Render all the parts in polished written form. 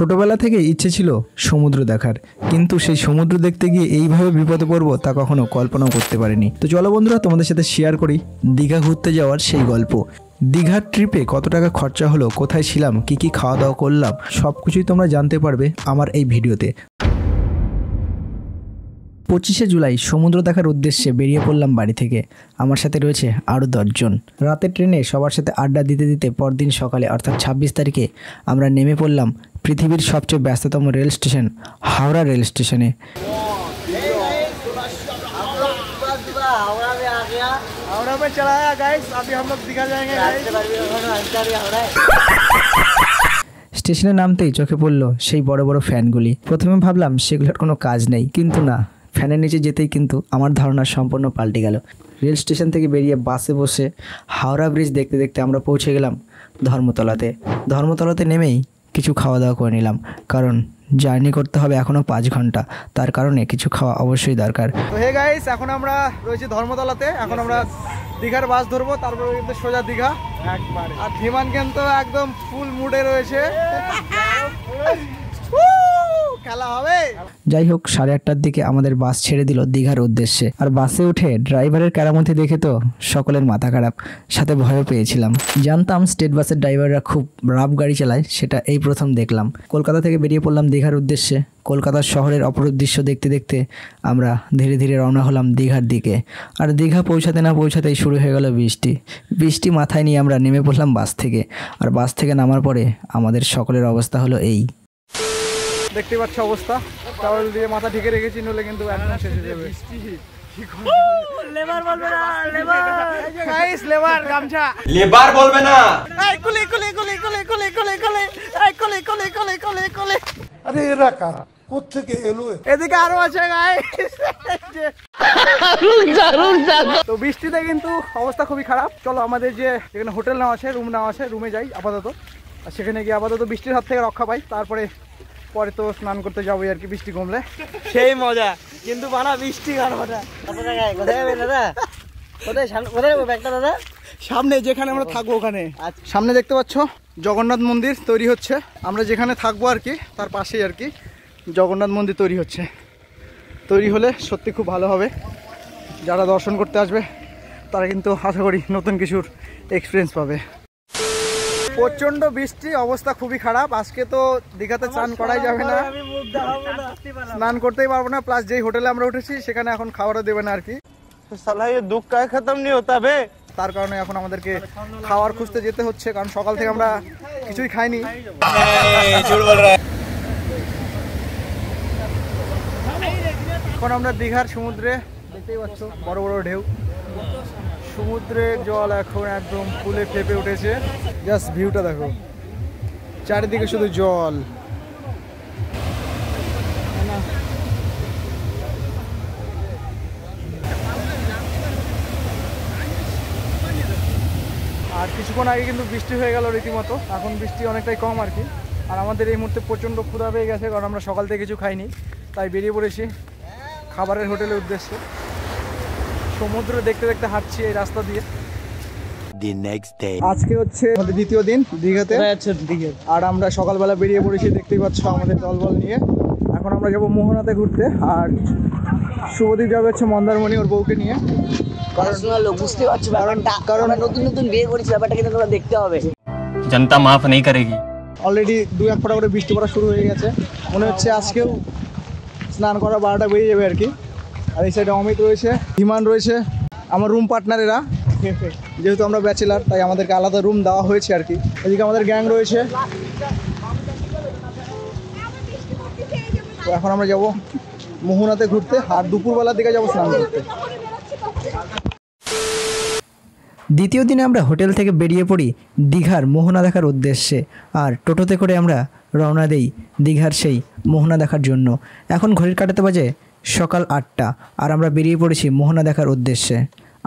ছোটবেলা থেকে ইচ্ছে ছিল সমুদ্র দেখার, কিন্তু সেই সমুদ্র দেখতে গিয়ে এইভাবে বিপদে পড়বো তা কখনো কল্পনাও করতে পারিনি। তো চলো বন্ধুরা, তোমাদের সাথে শেয়ার করি দীঘা ঘুরতে যাওয়ার সেই গল্প। দীঘার ট্রিপে কত টাকা খরচা হলো, কোথায় ছিলাম, কি খাওয়া দাওয়া করলাম, সব কিছুই তোমরা জানতে পারবে আমার এই ভিডিওতে। 25শে জুলাই সমুদ্র দেখার উদ্দেশ্যে বেরিয়ে পড়লাম বাড়ি থেকে। আমার সাথে রয়েছে আরও 10 জন। রাতের ট্রেনে সবার সাথে আড্ডা দিতে দিতে পরদিন সকালে অর্থাৎ 26 তারিখে আমরা নেমে পড়লাম পৃথিবীর সবচেয়ে ব্যস্ততম রেল স্টেশন হাওড়া রেল স্টেশনে। স্টেশনে নামতেই চোখে পড়লো সেই বড় বড় ফ্যানগুলি। প্রথমে ভাবলাম সেগুলোর কোনো কাজ নেই, কিন্তু না, ফ্যানের নিচে যেতেই কিন্তু আমার ধারণা সম্পূর্ণ পাল্টে গেল। রেল স্টেশন থেকে বেরিয়ে বাসে বসে হাওড়া ব্রিজ দেখতে দেখতে আমরা পৌঁছে গেলাম ধর্মতলাতে। ধর্মতলাতে নেমেই কিছু খাওয়া দাওয়া করে নিলাম, কারণ জার্নি করতে হবে এখনও 5 ঘন্টা, তার কারণে কিছু খাওয়া অবশ্যই দরকার। তো হে গাইস, এখন আমরা রয়েছি ধর্মতলাতে। এখন আমরা দীঘার বাস ধরবো, তারপরে কিন্তু সোজা দীঘা একবার। আর ধীমান কিন্তু একদম ফুল মুডে রয়েছে, খেলা হবে। যাই হোক, 8:30টার দিকে আমাদের বাস ছেড়ে দিল দীঘার উদ্দেশ্যে। আর বাসে উঠে ড্রাইভারের কেরামতি দেখে তো সকলের মাথা খারাপ, সাথে ভয়ও পেয়েছিলাম। জানতাম স্টেট বাসের ড্রাইভাররা খুব রাফ গাড়ি চালায়, সেটা এই প্রথম দেখলাম। কলকাতা থেকে বেরিয়ে পড়লাম দীঘার উদ্দেশ্যে। কলকাতার শহরের অপরূপ দৃশ্য দেখতে দেখতে আমরা ধীরে ধীরে রওনা হলাম দীঘার দিকে। আর দীঘা পৌঁছাতে না পৌঁছাতেই শুরু হয়ে গেল বৃষ্টি মাথায় নিয়ে আমরা নেমে পড়লাম বাস থেকে। আর বাস থেকে নামার পরে আমাদের সকলের অবস্থা হলো এই। দেখতে পাচ্ছ অবস্থা, টাওয়েল দিয়ে মাথা ঢেকে রেখেছি, নলে কিন্তু একদম শেষ হয়ে যাবে। লেবার বলবে না, লেবার গাইস, লেবার গামছা, লেবার বলবে না। এই কুলি কুলি কুলি কুলি কুলি কুলি কুলি, এই কুলি কুলি কুলি কুলি কুলি। আরে এরা কারা, কোথা থেকে এলো? এদিকে আরো আছে গাইস। তো বৃষ্টিতে কিন্তু অবস্থা খুবই খারাপ। চলো আমাদের যে এখানে হোটেল নেওয়া আছে, রুম নেওয়া আছে, রুমে যাই আপাতত। আর সেখানে গিয়ে আপাতত বৃষ্টির হাত থেকে রক্ষা পাই, তারপরে পরে তো স্নান করতে যাবোই আর কি, বৃষ্টি কমলে। সেই মজা কিন্তু বানা বৃষ্টি কারণটা। সামনে যেখানে আমরা থাকবো ওখানে, সামনে দেখতে পাচ্ছ জগন্নাথ মন্দির তৈরি হচ্ছে। আমরা যেখানে থাকবো আর কি তার পাশেই আর কি জগন্নাথ মন্দির তৈরি হচ্ছে। তৈরি হলে সত্যি খুব ভালো হবে। যারা দর্শন করতে আসবে তারা কিন্তু আশা করি নতুন কিছুর এক্সপিরিয়েন্স পাবে। প্রচন্ড বৃষ্টি, অবস্থা খুবই খারাপ। আজকে তো দীঘাতে স্নান করাই যাবে না, স্নান করতেই পারবো না। প্লাস যেই হোটেলে আমরা উঠেছি সেখানে এখন খাবারও দেবে না আর কি। দুঃখ খতম নেই হতে হবে, তার কারণে এখন আমাদেরকে খাবার খুঁজতে যেতে হচ্ছে, কারণ সকাল থেকে আমরা কিছুই খাইনি। এখন আমরা দীঘার সমুদ্রে, দেখতেই পাচ্ছ বড় বড় ঢেউ, সমুদ্রের জল এখন একদম ফুলে ফেপে উঠেছে। জাস্ট ভিউটা দেখো, চারিদিকে শুধু জল। আর কিছুক্ষণ আগে কিন্তু বৃষ্টি হয়ে গেল রীতিমতো, এখন বৃষ্টি অনেকটাই কম আর কি। আর আমাদের এই মুহূর্তে প্রচণ্ড ক্ষুধা পেয়ে গেছে, কারণ আমরা সকাল থেকে কিছু খাইনি, তাই বেরিয়ে পড়েছি খাবারের হোটেলের উদ্দেশ্যে। সমুদ্র দেখতে দেখতে হাঁটছি এই রাস্তা দিয়ে। আজকে হচ্ছে আমাদের দ্বিতীয় দিন দীঘাতে, আর আমরা সকালবেলা বেরিয়ে পড়েছি, দেখতেই পাচ্ছ আমাদের দলবল নিয়ে। এখন আমরা যাবো মোহনাতে ঘুরতে, আর শুভদীপ যাবে হচ্ছে মন্দারমণি ওর বউকে নিয়ে। বুঝতে পারছো ব্যাপারটা, কারণ নতুন নতুন বিয়ে করেছি, ব্যাপারটা কিন্তু তোমরা দেখতে হবে। জনতা মাফ নেই করেগি। অলরেডি 2-1 ফোঁটা করে বৃষ্টি পড়া শুরু হয়ে গেছে, মনে হচ্ছে আজকেও স্নান করা 12টা বেরিয়ে যাবে আর কি। আর এই সাইডে অমিত রয়েছে, ধীমান রয়েছে, আমার রুম পার্টনারেরা। যেহেতু আমরা ব্যাচেলার তাই আমাদেরকে আলাদা রুম দেওয়া হয়েছে আর কি। এদিকে আমাদের গ্যাং রয়েছে। তো এখন আমরা যাব মোহনাতে ঘুরতে, আর দুপুরবেলার দিকে যাবো স্নান করতে। দ্বিতীয় দিনে আমরা হোটেল থেকে বেরিয়ে পড়ি দীঘার মোহনা দেখার উদ্দেশ্যে। আর টোটোতে করে আমরা রওনা দেই দীঘার সেই মোহনা দেখার জন্য। এখন ঘড়ির কাঁটাতে বাজে সকাল 8টা, আর আমরা বেরিয়ে পড়েছি মোহনা দেখার উদ্দেশ্যে।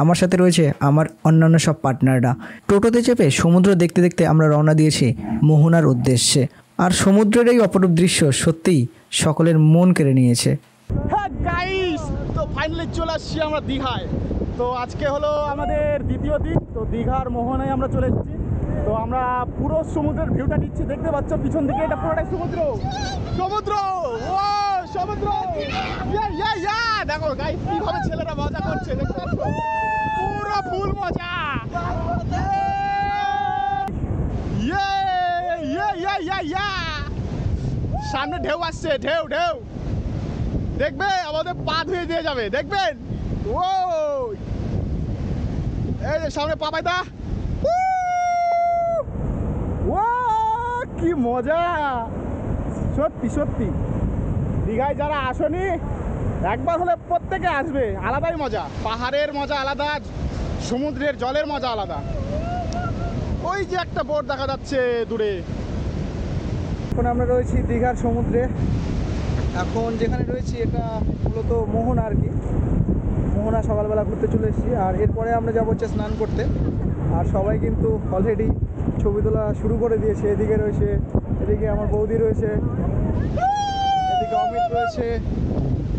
আমার সাথে রয়েছে আমার অন্যান্য সব পার্টনাররা। টোটোতে চেপে সমুদ্র দেখতে দেখতে আমরা রওনা দিয়েছি মোহনার উদ্দেশ্যে। আর সমুদ্রের এই অপরূপ দৃশ্য সত্যিই সকলের মন কেড়ে নিয়েছে। হ্যাঁ গাইস, তো ফাইনালি চলে আসছি আমরা দীঘায়। তো আজকে হলো আমাদের দ্বিতীয় দিন। তো দীঘার মোহনায় আমরা চলে এসেছি। তো আমরা পুরো সমুদ্রের ভিউটা নিচ্ছি, দেখতে পাচ্ছ পিছন দিকে, এটা পুরোটাই সমুদ্র। সমুদ্র, ও সমুদ্র, দেখো গাইস কিভাবে ছেলেরা মজা করছে, দেখতে পাচ্ছ পুরো ফুল মজা। সামনে ঢেউ আসছে, ঢেউ ঢেউ দেখবে আমাদের পা ধুয়ে দিয়ে যাবে, দেখবেন। ও এই যে সামনে পাপাইদা, ও কি মজা, সত্যি সত্যি। দীঘায় যারা আসনি একবার হলে প্রত্যেকে আসবে, আলাদাই মজা, পাহাড়ের মজা আলাদা, সমুদ্রের জলের মজা আলাদা। ওই যে একটা বোট দেখা যাচ্ছে দূরে। এখন আমরা রয়েছি দীঘার সমুদ্রে। এখন যেখানে রয়েছি এটা মূলত মোহনা আর কি, মোহনা সকালবেলা ঘুরতে চলে এসেছি। আর এরপরে আমরা যাবো হচ্ছে স্নান করতে। আর সবাই কিন্তু অলরেডি ছবি তোলা শুরু করে দিয়েছে। এদিকে রয়েছে, এদিকে আমার বৌদি রয়েছে, এদিকে অমিত রয়েছে,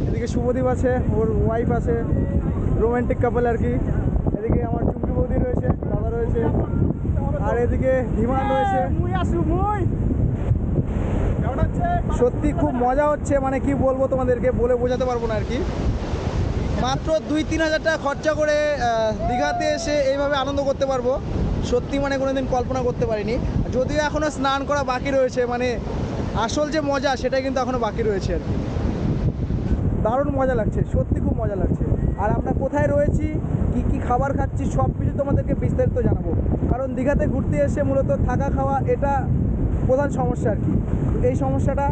এদিকে শুভদীপ আছে, ওর ওয়াইফ আছে, রোমান্টিক কাপল আর কি। এদিকে আমার চুমকি বৌদি রয়েছে, দাদা রয়েছে, আর এদিকে ধীমান রয়েছে। সত্যি খুব মজা হচ্ছে, মানে কি বলবো তোমাদেরকে, বলে বোঝাতে পারবো না আর কি। মাত্র 2-3 হাজার টাকা খরচা করে দীঘাতে এসে এইভাবে আনন্দ করতে পারবো, সত্যি মানে কোনোদিন কল্পনা করতে পারিনি। যদিও এখনও স্নান করা বাকি রয়েছে, মানে আসল যে মজা সেটা কিন্তু এখনও বাকি রয়েছে আর কি। দারুণ মজা লাগছে, সত্যি খুব মজা লাগছে। আর আমরা কোথায় রয়েছি, কি কি খাবার খাচ্ছি, সব কিছু তোমাদেরকে বিস্তারিত জানাবো। কারণ দীঘাতে ঘুরতে এসে মূলত থাকা খাওয়া এটা প্রধান সমস্যা আর কি। এই সমস্যাটা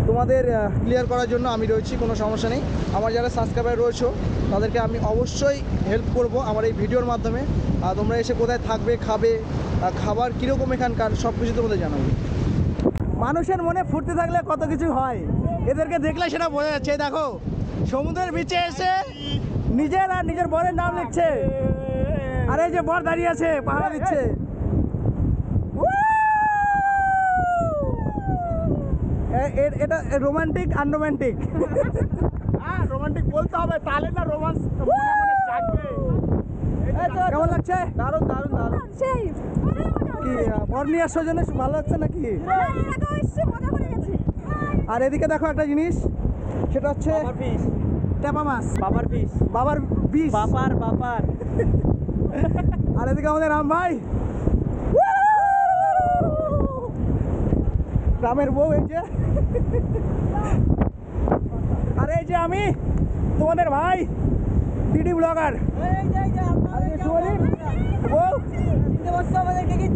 তোমাদের ক্লিয়ার করার জন্য আমি রয়েছি, কোনো সমস্যা নেই। আমার যারা সাবস্ক্রাইবার রয়েছে তাদেরকে আমি অবশ্যই হেল্প করব আমার এই ভিডিওর মাধ্যমে। আর তোমরা এসে কোথায় থাকবে, খাবে, খাবার কীরকম এখানকার, সব কিছু তোমাদের জানাবো। মানুষের মনে ফুর্তি থাকলে কত কিছু হয়, এদেরকে দেখলে সেটা বোঝা যাচ্ছে। দেখো সমুদ্রের বিচে এসে নিজের আর নিজের বরের নাম লিখছে, আর এই যে বর দাঁড়িয়ে আছে পাহারা দিচ্ছে। এটা রোমান্টিক আনরোমান্টিক, হ্যাঁ রোমান্টিক বলতে হবে, তাহলে না রোমান্স জাগবে। কেমন লাগছে? দারুণ দারুণ দারুণ। কি বর নিয়ে আসার জন্য ভালো লাগছে নাকি? আর এদিকে দেখো একটা জিনিস, সেটা হচ্ছে টেপা মাছ, বাবার পিস, বাবার পিস, বাবার বাবার। আর এদিকে আমাদের রাম ভাই, রামের বউ এই যে। আর এই যে আমি তোমাদের ভাই ডিডি ব্লগার।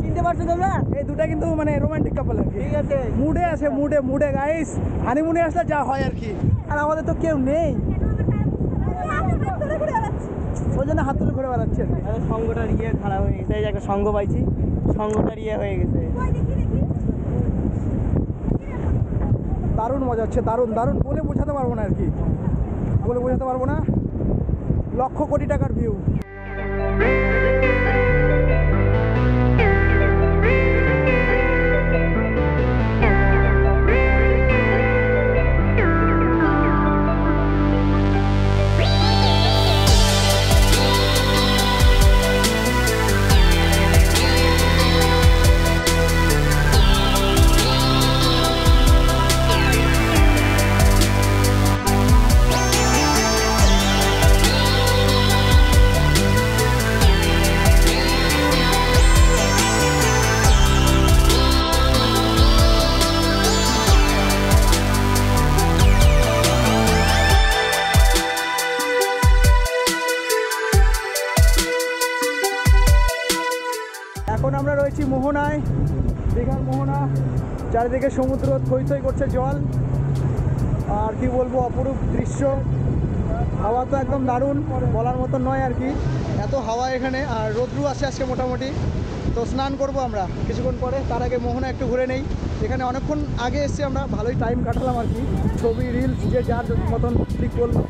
চিনতে পারছো তোমরা? এই দুটা কিন্তু মানে রোমান্টিক কাপল আর কি, ঠিক আছে, মুডে আছে, মুডে মুডে গাইস, হানিমুনে আসলে যা হয় আর কি। আর আমাদের তো কেউ নেই, ওই জন্য হাত তুলে ঘুরে বেড়াচ্ছে। সঙ্গটার ইয়ে খারাপ হয়ে গেছে, এই যে একটা সঙ্গ পাইছি, সঙ্গটার ইয়ে হয়ে গেছে। দারুণ মজা হচ্ছে, দারুণ দারুণ, বলে বোঝাতে পারবো না আর কি, বলে বোঝাতে পারবো না। লক্ষ কোটি টাকার ভিউ। এখন আমরা রয়েছি মোহনায়, দীঘার মোহনা। চারিদিকে সমুদ্র থই থই করছে জল, আর কি বলবো, অপরূপ দৃশ্য। হাওয়া তো একদম দারুণ, বলার মতো নয় আর কি, এত হাওয়া এখানে। আর রোদ্রু আছে আজকে মোটামুটি। তো স্নান করব আমরা কিছুক্ষণ পরে, তার আগে মোহনা একটু ঘুরে নেই। এখানে অনেকক্ষণ আগে এসেছি আমরা, ভালোই টাইম কাটালাম আর কি, ছবি রিলস যে যার মতন ক্লিক করলো।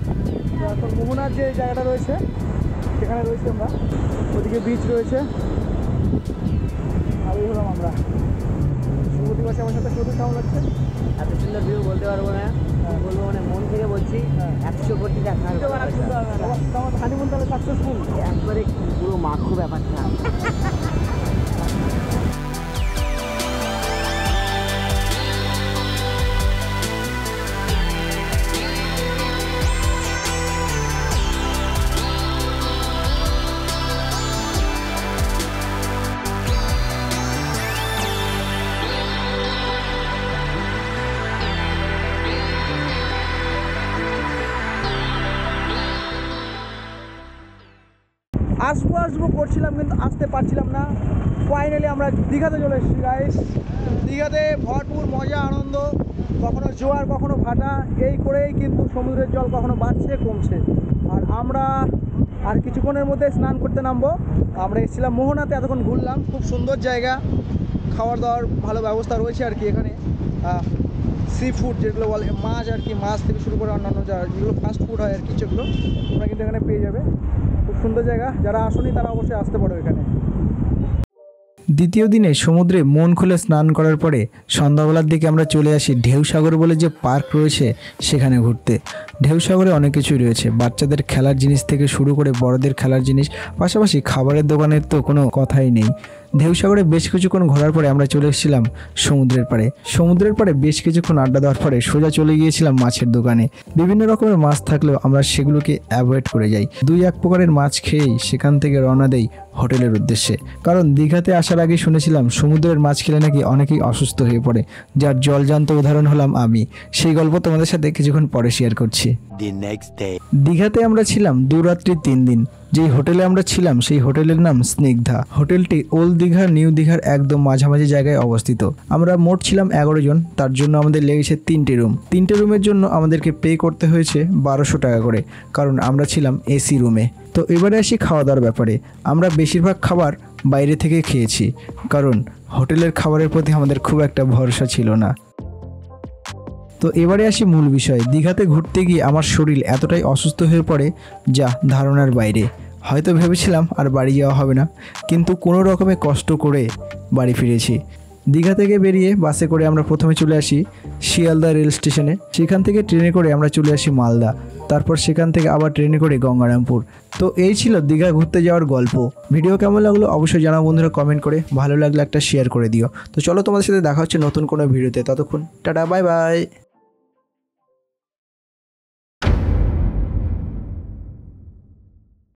তো এখন মোহনার যে জায়গাটা রয়েছে সেখানে রয়েছি আমরা, ওদিকে বিচ রয়েছে। ভালোই হলাম আমরা। শুভ দিবসে আমার সাথে শুধু কেমন লাগছে? এত সুন্দর ভিউ বলতে পারবো না, বলবো মানে মন থেকে বলছি 100 কোটি টাকা। তোমার হানিমুন তাহলে সাকসেসফুল, একবারে পুরো মাখো ব্যাপারটা। শুরু করছিলাম কিন্তু আসতে পারছিলাম না। ফাইনালি আমরা দীঘাতে চলে এসেছি গাইস। দীঘাতে ভরপুর মজা আনন্দ, কখনো জোয়ার কখনো ভাটা, এই করেই কিন্তু সমুদ্রের জল কখনো বাড়ছে কমছে। আর আমরা আর কিছুক্ষণের মধ্যে স্নান করতে নামবো। আমরা এসেছিলাম মোহনাতে, এতক্ষণ ঘুরলাম, খুব সুন্দর জায়গা, খাওয়ার দাওয়ার ভালো ব্যবস্থা রয়েছে আর কি এখানে। সি ফুড যেগুলো বলে, মাছ আর কি, মাছ থেকে শুরু করে অন্যান্য যেগুলো ফাস্ট ফুড হয় আর কি, সেগুলো তোমরা কিন্তু এখানে পেয়ে যাবে। খুব সুন্দর জায়গা, যারা আসনি তারা অবশ্যই আসতে পারো এখানে। দ্বিতীয় দিনে সমুদ্রে মন খুলে স্নান করার পরে সন্ধ্যাবেলার দিকে আমরা চলে আসি ঢেউসাগর বলে যে পার্ক রয়েছে সেখানে ঘুরতে। ঢেউসাগরে অনেক কিছুই রয়েছে, বাচ্চাদের খেলার জিনিস থেকে শুরু করে বড়দের খেলার জিনিস, পাশাপাশি খাবারের দোকানের তো কোনো কথাই নেই। ঢেউসাগরে বেশ কিছুক্ষণ ঘোরার পরে আমরা চলে এসেছিলাম সমুদ্রের পাড়ে। সমুদ্রের পাড়ে বেশ কিছুক্ষণ আড্ডা দেওয়ার পরে সোজা চলে গিয়েছিলাম মাছের দোকানে। বিভিন্ন রকমের মাছ থাকলেও আমরা সেগুলোকে অ্যাভয়েড করে যাই। 2-1 প্রকারের মাছ খেয়েই সেখান থেকে রওনা দেই হোটেলের উদ্দেশ্যে। কারণ দীঘাতে আসার আগে শুনেছিলাম সমুদ্রের মাছ খেলে নাকি অনেকেই অসুস্থ হয়ে পড়ে, যার জলজান্ত উদাহরণ হলাম আমি। সেই গল্প তোমাদের সাথে কিছুক্ষণ পরে শেয়ার করছি। দীঘাতে আমরা ছিলাম 2 রাত্রি 3 দিন। যেই হোটেলে আমরা ছিলাম সেই হোটেলের নাম স্নিগ্ধা। হোটেলটি ওল্ড দীঘা নিউ দীঘার একদম মাঝামাঝি জায়গায় অবস্থিত। আমরা মোট ছিলাম 11 জন, তার জন্য আমাদের লেগেছে 3টে রুম। 3টে রুমের জন্য আমাদেরকে পে করতে হয়েছে 1200 টাকা করে, কারণ আমরা ছিলাম এসি রুমে। তো এবারে আসি খাওয়া দাওয়ার ব্যাপারে। আমরা বেশিরভাগ খাবার বাইরে থেকে খেয়েছি, কারণ হোটেলের খাবারের প্রতি আমাদের খুব একটা ভরসা ছিল না। তো এবারে আসি মূল বিষয়। দীঘাতে ঘুরতে গিয়ে আমার শরীর এতটাই অসুস্থ হয়ে পড়ে যা ধারণার বাইরে। হয়তো ভেবেছিলাম আর বাড়ি যাওয়া হবে না, কিন্তু কোনো রকমে কষ্ট করে বাড়ি ফিরেছি। দীঘা থেকে বেরিয়ে বাসে করে আমরা প্রথমে চলে আসি শিয়ালদা রেল স্টেশনে। সেখান থেকে ট্রেনে করে আমরা চলে আসি মালদা, তারপর সেখান থেকে আবার ট্রেনে করে গঙ্গারামপুর। তো এই ছিল দীঘা ঘুরতে যাওয়ার গল্প। ভিডিও কেমন লাগলো অবশ্যই জানাও বন্ধুরা কমেন্ট করে, ভালো লাগলে একটা শেয়ার করে দিও। তো চলো তোমাদের সাথে দেখা হচ্ছে নতুন কোনো ভিডিওতে, ততক্ষণ টাটা বাই বাই।